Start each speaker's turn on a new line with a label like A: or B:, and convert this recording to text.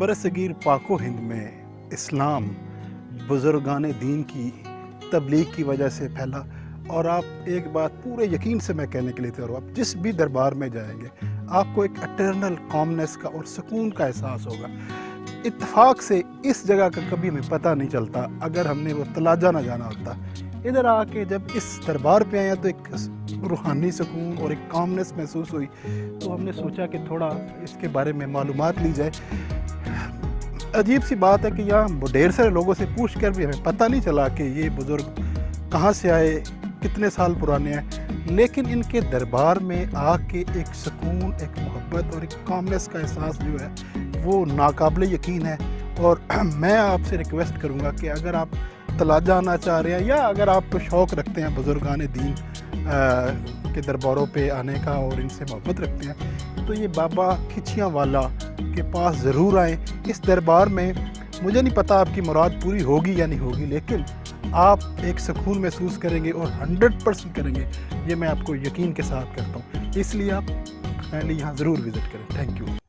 A: बरसगीर पाको हिंद में इस्लाम बुज़ुर्गान दीन की तबलीग की वजह से फैला। और आप एक बात पूरे यकीन से मैं कहने के लिए तैयार हूँ, आप जिस भी दरबार में जाएंगे आपको एक एटर्नल कॉमनेस का और सुकून का एहसास होगा। इत्तेफाक से इस जगह का कभी हमें पता नहीं चलता, अगर हमने वो तलाजा ना जाना होता। इधर आके जब इस दरबार पे आए तो एक रूहानी सुकून और एक कामनेस महसूस हुई, तो हमने सोचा कि थोड़ा इसके बारे में मालूमात ली जाए। अजीब सी बात है कि यहाँ ढेर सारे लोगों से पूछ कर भी हमें पता नहीं चला कि ये बुज़ुर्ग कहाँ से आए, कितने साल पुराने हैं, लेकिन इनके दरबार में आके एक सुकून, एक मोहब्बत और एक कामनेस का एहसास जो है वो नाकाबिले यकीन है। और मैं आपसे रिक्वेस्ट करूँगा कि अगर आप तलाजा आना चाह रहे हैं या अगर आप शौक़ रखते हैं बुज़ुर्गान दीन के दरबारों पे आने का और इनसे मोहब्बत रखते हैं, तो ये बाबा खिचियाँ वाला के पास ज़रूर आएँ। इस दरबार में मुझे नहीं पता आपकी मुराद पूरी होगी या नहीं होगी, लेकिन आप एक सुकून महसूस करेंगे और 100% करेंगे, ये मैं आपको यकीन के साथ करता हूँ। इसलिए आप काइंडली यहाँ ज़रूर विज़िट करें। Thank you.